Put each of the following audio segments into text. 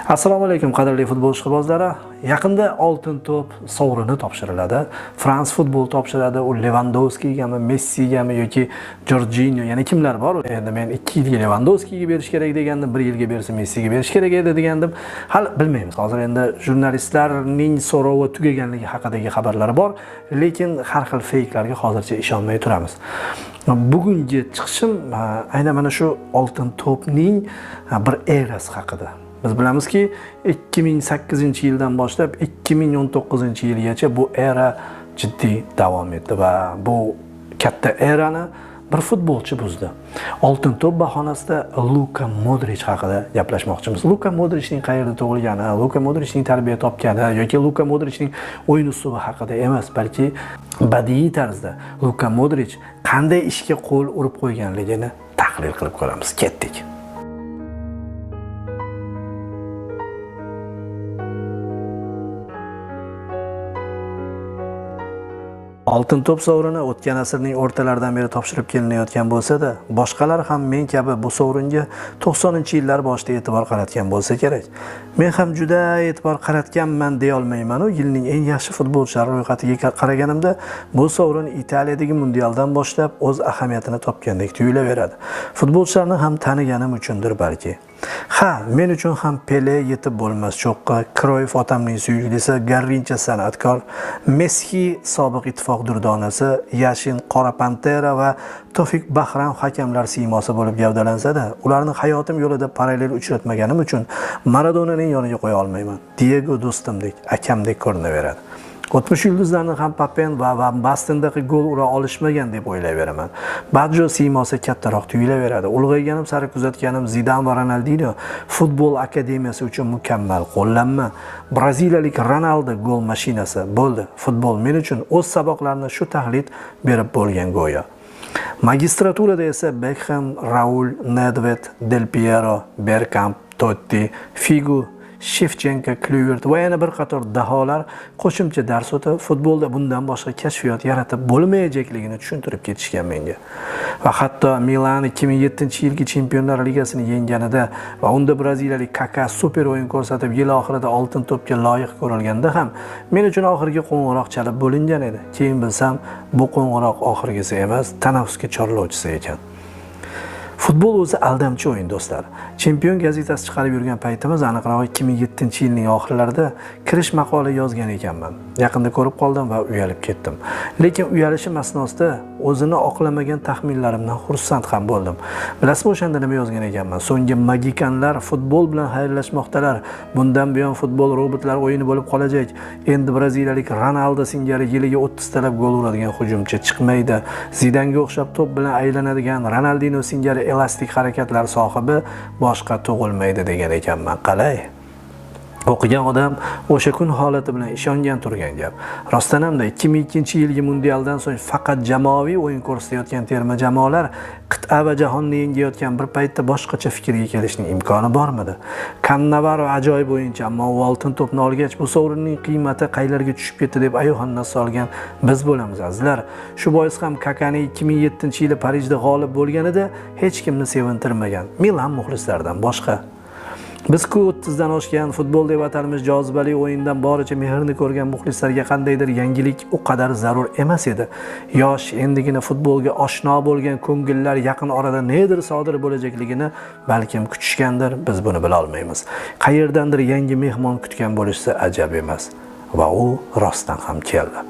Assalomu alaykum qadrli futbol ishqibozlari. Yaqinda oltin to'p sovrini topshiriladi. Frans futbol topshiradi. U Lewandowskigami, Messigami yoki Jorginho, yana kimlar bor? Endi men 2 yilga Lewandowskiga berish kerak degandim, 1 yilga bersa Messiga berish kerak edi degandim. Hali bilmaymiz. Hozir endi jurnalistlarning so'rovi tugaganligi haqidagi xabarlar bor, lekin har xil fake'larga hozircha ishonmay turamiz. Bugungi chiqishim aynan mana shu oltin to'pning bir erasi haqida. Biz bilamizki 2008-yildan boshlab 2019-yilgacha bu era jiddiy davom etdi va bu katta erani bir futbolchi buzdi. Oltin to'p bahonasida Luka Modric haqida gaplashmoqchimiz. Luka Modricning qayerda tug'ilgani, Luka Modricning tarbiya topgani yoki Luka Modricning o'yin uslubi haqida emas, balki badiiy tarzda Luka Modric qanday ishga qo'l urib qo'yganligini tahlil qilib ko'ramiz. Ketdik. Oltin to'p sovrini o'tgan asrning o'rtalaridan beri topshirib kelinayotgan bo'lsa-da, boshqalar ham men kabi bu sovringa 90-yillar boshida e'tibor qaratgan bo'lsa kerak. Men ham juda e'tibor qaratganman deya olmayman. Yilning eng yaxshi futbolchilari ro'yxatiga qaraganimda bu sovrin Italiyadagi mundialdan boshlab o'z ahamiyatini topgandek tuyulaveradi. Futbolchilarni ham taniganim uchundir balki. Ha, men uchun ham Pele yetib bo'lmas cho'qqa, Cruyff otamning suyuklisi, Garrincha san'atkor, Messi sobiq ittifoq durdonasi, Yashin Qora Pantera va Tofik Bahram hakamlar siymosi bo'lib gavdalansa-da, ularni hayotim yo'lida parallel uchratmaganim uchun Maradonaning yoniga qo'ya olmayman. Diego do'stimdek, akamdek ko'rinaveradi. O'tmish yulduzlarni ham Papen va Van Basten'dagi gol ura olishmagan deb o'ylayveraman. Baggio siymosi kattaroq tuyulaveradi. Ulg'ayganim sari kuzatganim Zidane va Ronaldinho futbol akademiyasi uchun mukammal qo'llanma. Braziliyalik Ronaldo gol mashinasi bo'ldi. Futbol men uchun o'z saboqlarini shu tahlil berib bo'lgan go'yo. Magistraturada esa Beckham, Raul, Nedved, Del Piero, Bergkamp, Totti, Figu, Shevchenko, Kluivert va yana bir qator daholar qo'shimcha dars o'tib, futbolda bundan boshqa kashfiyot yaratib bo'lmayajakligini tushuntirib ketishgan menga. Va hatto Milan 2007-yilgi Chempionlar Ligasini yengganida va unda braziliyalik Kaka super o'yin ko'rsatib, yil oxirida oltin to'pga loyiq ko'rilganda ham men uchun oxirgi qo'ng'iroq chalib bo'lingan edi. Keyin bilsam, bu qo'ng'iroq oxirgisi emas, tanaffusga chorlovchisi ekan. Futbol o'zi aldamchi o'yin do'stlar. Chempion gazetasi chiqarib yurgan paytimiz, aniqrog'i 2007-yilning oxirlarida kirish maqola yozgan ekanman. Yaqinda ko'rib qoldim va uyalib ketdim. Lekin uyalishim asnosida o'zini oqlamagan taxminlarimdan xursand ham bo'ldim. Bilasizmi, o'shanda nima yozgan ekanman? So'nggi magikanlar futbol bilan xayrlashmoqdalar. Bundan buyon futbol robotlar o'yini bo'lib qolajak. Endi braziliyalik Ronaldo singari yiliga 30 talab gol uradigan hujumchi chiqmaydi. Zidanga o'xshab to'p bilan aylanadigan Ronaldinho singari elastik harakatlar sohibi boshqa tug'ilmaydi degan ekanman. Qalay? O'qigan odam o'sha kun holati bilan ishongan turgan gap. Rostdan ham 2002-yilgi mundialdan so'ng faqat jamoaviy o'yin ko'rsatayotgan terma jamoalar qit'a va jahonni yengayotgan bir paytda boshqacha fikrga kelishning imkoni bormidi? Cannavaro ajoyib o'yinchi, ammo u oltin to'pni olgach bu sovrinning qiymati qaylarga tushib ketdi deb ayohanna solgan biz bo'lamiz azizlar. Shu bois ham Kakani 2007-yili Parijda g'olib bo'lganida hech kimni sevintirmagan. Milan muxlislaridan boshqa. Biz-ku 30dan oshgan futbol deb atalmish jozibali o'yindan boricha mehrni ko'rgan muxlislarga qandaydir yangilik u qadar zarur emas edi. Yosh, endigina futbolga oshno bo'lgan ko'ngillar yaqin orada nedir sodir bo'lajakligini balkim kutishgandir, biz buni bila olmaymiz. Qayerdandir yangi mehmon kutgan bo'lishsa ajab emas. Va u rostdan ham keldi.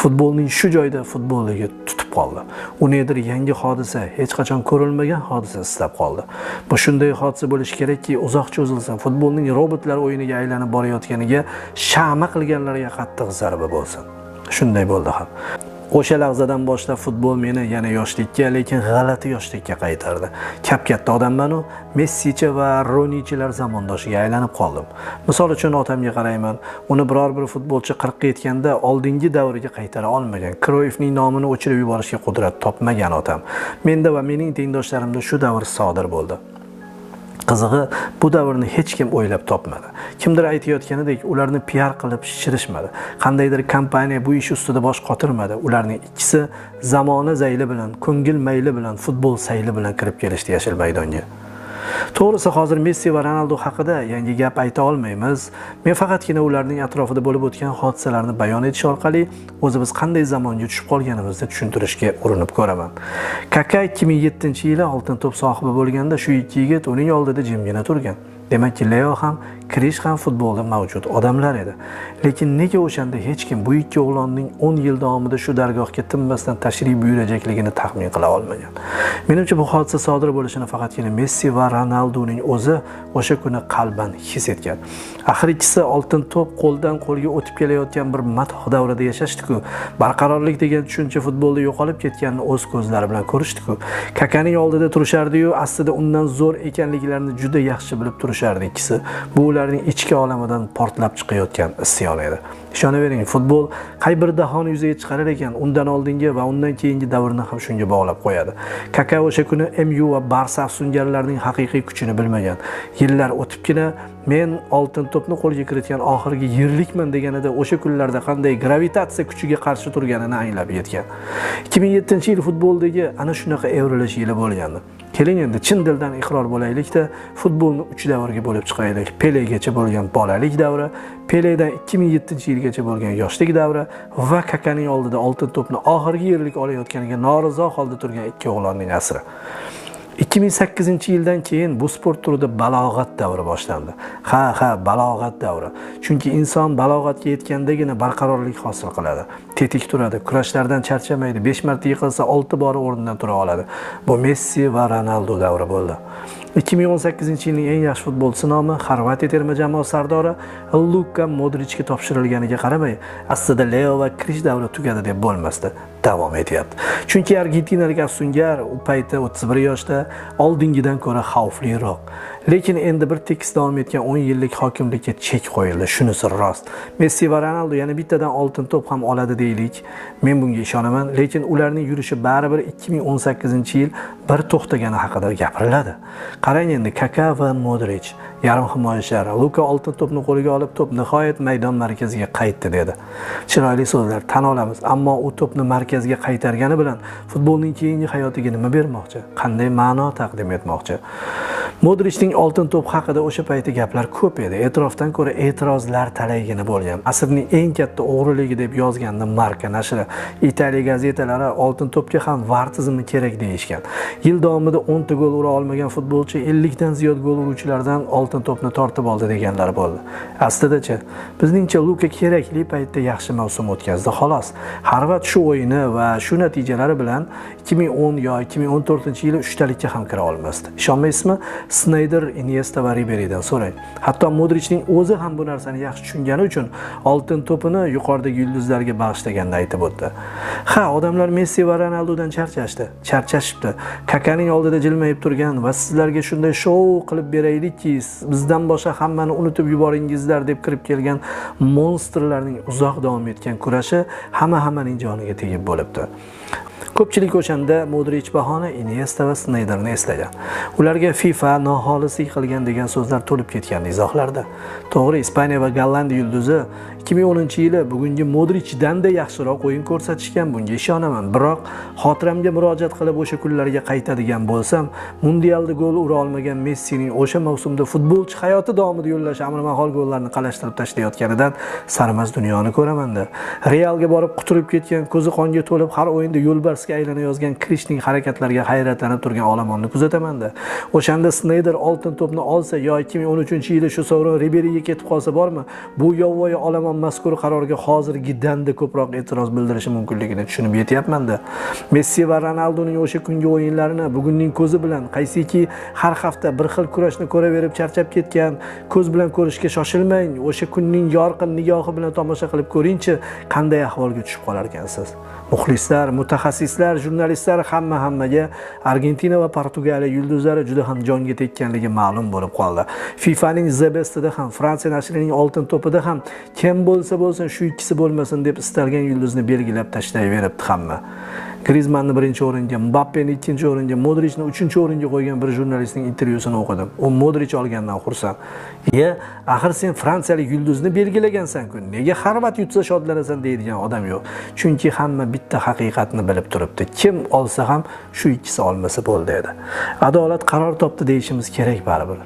Futbolning shu joyda futbolligi tutib qoldi. U nedir yangi hodisa, hech qachon ko'rilmagan hodisa istab qoldi. Bu shunday hodisa bo'lishi kerakki, uzoq cho'zilsin, futbolning robotlar o'yiniga aylanib borayotganiga shama qilganlarga qattiq zarba bo'lsin. Shunday bo'ldi ham. O'sha lahzadan boshlab futbol meni yana yoshlikka, lekin g'alati yoshlikka qaytardi. Kap-katta odamman-u, Messicha va Ronichilar zamondoshiga aylanib qoldim. Misol uchun otamga qarayman. Uni biror bir futbolchi 40 ga yetganda oldingi davriga qaytara olmagan, Cruyffning nomini o'chirib yuborishga qudrat topmagan otam. Menda va mening tengdoshlarimda shu davr sodir bo'ldi. Qizig'i, bu davrni hech kim o'ylab topmadi. Kimdir aytayotganidek, ularni PR qilib shishirishmadi. Qandaydir kompaniya bu ish ustida bosh qotirmadi. Ularning ikkisi zamona zayli bilan, ko'ngil mayli bilan, futbol sayli bilan kirib kelishdi yashil maydonga. To'g'risi hozir Messi va Ronaldo haqida yangi gap ayta olmaymiz. Men faqatgina ularning atrofida bo'lib o'tgan hodisalarni bayon etish orqali o'zimiz qanday zamonga tushib qolganimizni tushuntirishga urinib ko'raman. Kaka 2007-yili Oltin to'p sohibi bo'lganda shu ikki yigit uning oldida jimgina turgan. Demakki, Leo ham, Krish ham futbolda mavjud odamlar edi. Lekin nega o'shanda hech kim bu ikki o'g'lonning 10 yil davomida shu dargohga tinmasdan tashrif buyurajakligini taxmin qila olmagan. Menimcha bu hodisa sodir bo'lishini faqatgina Messi va Ronaldoning o'zi o'sha kuni qalban his etgan. Axir ikkisi oltin to'p qo'ldan qo'lga o'tib kelayotgan bir matoh davrida yashashdi-ku. Barqarorlik degan tushuncha futbolda yo'qolib ketganini o'z ko'zlari bilan ko'rishdi-ku. Kakaning oldida turishardi-yu, aslida undan zo'r ekanliklarini juda yaxshi bilib turishardi ikkisi. Bu ularning ichki olamidan portlab chiqayotgan isyon edi. Ishonavering, futbol qay bir dahoni yuzaga chiqarar ekan, undan oldingi va undan keyingi davrni ham shunga bog'lab qo'yadi. Kaka o'sha kuni MU va Barsa afsungarlarining haqiqiy kuchini bilmagan. Yillar o'tibgina men oltin to'pni qo'lga kiritgan oxirgi yerlikman deganida o'sha kunlarda qanday gravitatsiya kuchiga qarshi turganini anglab yetgan. 2007-yil futboldagi ana shunaqa evrilish yili bo'lgandi. Keling endi chin dildan iqror bo'laylik-da, futbolni 3 davrga bo'lib chiqaylik. Pelegacha bo'lgan bolalik davri, Peledan 2007-yilgacha bo'lgan yoshlik davri va Kakaning oldida oltin to'pni oxirgi yerlik olayotganiga norizo holda turgan ikki o'g'lonning asri. 2008-yildan keyin bu sport turida balog'at davri boshlandi. Ha, balog'at davri. Chunki inson balog'atga yetgandagina barqarorlik hosil qiladi. Tetik turadi, kurashlardan charchamaydi, 5 marta yiqilsa 6 bor o'rnidan tura oladi. Bu Messi va Ronaldo davri bo'ldi. 2018-yilning eng yaxshi futbolchisi nomi Xorvatiya terma jamoa sardori Luka Modrichga topshirilganiga qaramay, aslida Leo va Krish davri tugadi deb bo'lmasdi, davom etyapti. Chunki argentinalik afsungar u paytda 31 yoshda oldingidan ko'ra xavfliroq. Lekin endi bir tekis davom etgan 10 yillik hokimlikka chek qo'yildi, shunisi rost. Messi va Ronaldo yana bittadan oltin to'p ham oladi deylik. Men bunga ishonaman, lekin ularning yurishi baribir 2018-yil bir to'xtagani haqida gapiriladi. Qarang endi, Kaka va Modrich, yarim himoyachilar, Luka oltin to'pni qo'liga olib, to'p nihoyat maydon markaziga qaytdi dedi. Chiroyli so'zlar, tan olamiz, ammo u to'pni markazga qaytargani bilan futbolning keyingi hayotiga nima bermoqchi? Qanday ma'no taqdim etmoqchi? Modrichning oltin to'p haqida o'sha payti gaplar ko'p edi. E'tirofdan ko'ra e'tirozlar talaygina bo'lgan. Asrning eng katta o'g'riligi deb yozgandi Marca nashri. Italiya gazetalari oltin to'pga ham VAR tizimi kerak deyishgan. Yil davomida 10 ta gol ura olmagan futbolchi 50 dan ziyod gol uruvchilardan oltin to'pni tortib oldi deganlar bo'ldi. Aslida-chi, bizningcha Luka kerakli paytda yaxshi mavsum o'tkazdi, xolos. Xorvat shu o'yini va shu natijalari bilan 2010 yo 2014-yili 3 talikka ham kira olmasdi. Ishonmaysizmi? Snyder, Iniesta va Ribery'dan so'rang. Hatto Modrichning o'zi ham bu narsani yaxshi tushungani uchun oltin to'pini yuqoridagi yulduzlarga bag'ishlaganini aytib o'tdi. Ha, odamlar Messi va Ronaldodan charchashibdi. Kakaning oldida jilmayib turgan va sizlarga shunday shou qilib beraylikki, bizdan boshqa hammani unutib yuboringizlar deb kirib kelgan monsterlarning uzoq davom etgan kurashi hammaning joniga tegib bo'libdi. Ko'pchilik o'shanda Modrich bahona Iniesta va Snyderni eslagan. Ularga FIFA noxolislik qilgan degan so'zlar to'lib ketgan izohlarda. To'g'ri, Ispaniya va Gollandiya yulduzi 2010-yili bugungi Modrichdan-da yaxshiroq o'yin ko'rsatishgan, bunga ishonaman. Biroq xotiramga murojaat qilib o'sha kunlarga qaytadigan bo'lsam, mundialda gol ura olmagan Messining o'sha mavsumda futbolchi hayoti davomida yo'llash amrimahol gollarni qalashtirib tashlayotganidan sarmaz dunyoni ko'raman-da. Realga borib quturib ketgan, ko'zi qonga to'lib har o'yinda yo'lbarsga aylanayozgan Krishning harakatlariga hayratlanib turgan olamonni kuzataman-da. O'shanda Snyder oltin to'pni olsa yo 2013-yili shu sovrin Ribery'ga ketib qolsa bormi? Bu yovvoyi olamon mazkur qarorga hozirgidanda ko'proq e'tiroz bildirishi mumkinligini tushunib yetyapman-da. Messi va Ronaldoning o'sha kungi o'yinlarini bugunning ko'zi bilan, qaysiki har hafta bir xil kurashni ko'raverib charchab ketgan, ko'z bilan ko'rishga shoshilmang, o'sha kunning yorqin nigohi bilan tomosha qilib ko'ringchi, qanday ahvolga tushib qolar ekansiz. Muxlislar, mutaxassislar, jurnalistlar hammaga Argentina va Portugaliya yulduzlari juda ham jonga tekkanligi ma'lum bo'lib qoldi. FIFAning The Best'ida ham, Fransiya nashrining oltin to'pida ham kim bo'lsa bo'lsin shu ikkisi bo'lmasin deb istalgan yulduzni belgilab tashlayveribdi hamma. Grizmanni birinchi o'ringa, Mbappeni ikkinchi o'ringa, Modrichni uchinchi o'ringa qo'ygan bir jurnalistning intervyusini o'qidim. U Modrich olgandan xursand. Axir sen fransiyalik yulduzni belgilagansan-ku. Nega Xorvat yutsa shodlanasan deydigan odam yo'q. Chunki hamma bitta haqiqatni bilib turibdi. Kim olsa ham shu ikkisi olmasa bo'ldi edi. Adolat qaror topdi deyishimiz kerak baribir.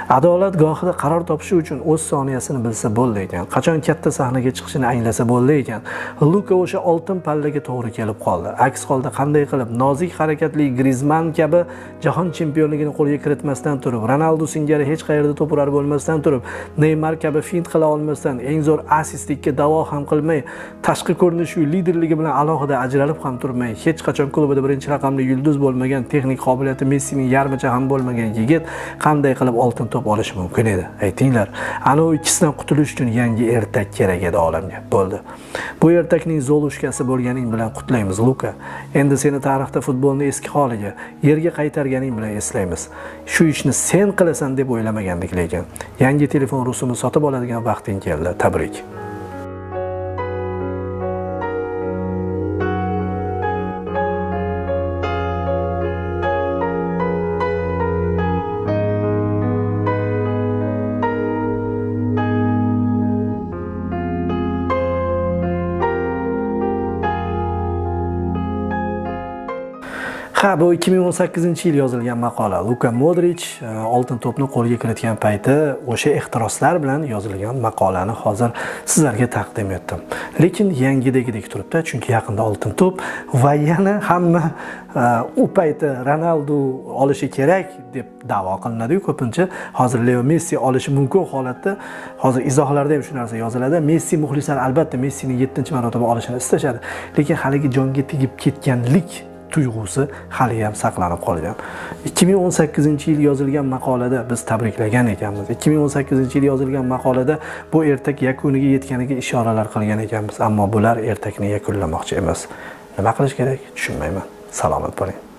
Adolat gohida qaror topishi uchun o'z soniyasini bilsa bo'ldi ekan. Qachon katta sahnaga chiqishini anglasa bo'ldi ekan. Luka o'sha oltin pallaga to'g'ri kelib qoldi. Aks holda qanday qilib nozik harakatli Grizman kabi jahon chempionligini qo'lga kiritmasdan turib, Ronaldo singari hech qayerda to'p urar bo'lmasdan turib, Neymar kabi fint qila olmasdan, eng zo'r assistlikka da'vo ham qilmay, tashqi ko'rinishi liderligi bilan alohida ajralib ham turmay, hech qachon klubida birinchi raqamli yulduz bo'lmagan, texnik qobiliyati Messining yarmicha ham bo'lmagan yigit qanday qilib oltin to'p olishi mumkin edi? Aytinglar. Ana u ikkisidan qutulish uchun yangi ertak kerak edi olamga. Bo'ldi. Bu ertakning Zolushkasi bo'lganing bilan qutlaymiz, Luka. Endi seni tarixda futbolni eski holiga, yerga qaytarganing bilan eslaymiz. Shu ishni sen qilasan deb o'ylamagandik, lekin yangi telefon rusumini sotib oladigan vaqting keldi. Tabrik. Bu 2018-yil yozilgan maqola. Luka Modrich oltin to'pni qo'lga kiritgan payti o'sha ehtiroslar bilan yozilgan maqolani hozir sizlarga taqdim etdim. Lekin yangidagidek turibdi, chunki yaqinda oltin to'p va yana hamma u payti Ronaldo olishi kerak deb da'vo qilinadi-ku ko'pincha. Hozir Leo Messi olishi mumkin holatda. Hozir izohlarda ham shu narsa yoziladi. Messi muxlislar albatta Messining 7-marotaba olishini istashadi, lekin haligi jonga tegib ketganlik tuyg'usi hali ham saqlanib qolgan. 2018-yil yozilgan maqolada biz tabriklagan ekanmiz. 2018-yil yozilgan maqolada bu ertak yakuniga yetganiga ishoralar qilgan ekanmiz, ammo bular ertakni yakunlamoqchi emas. Nima qilish kerak? Tushunmayman. Salomat bo'ling.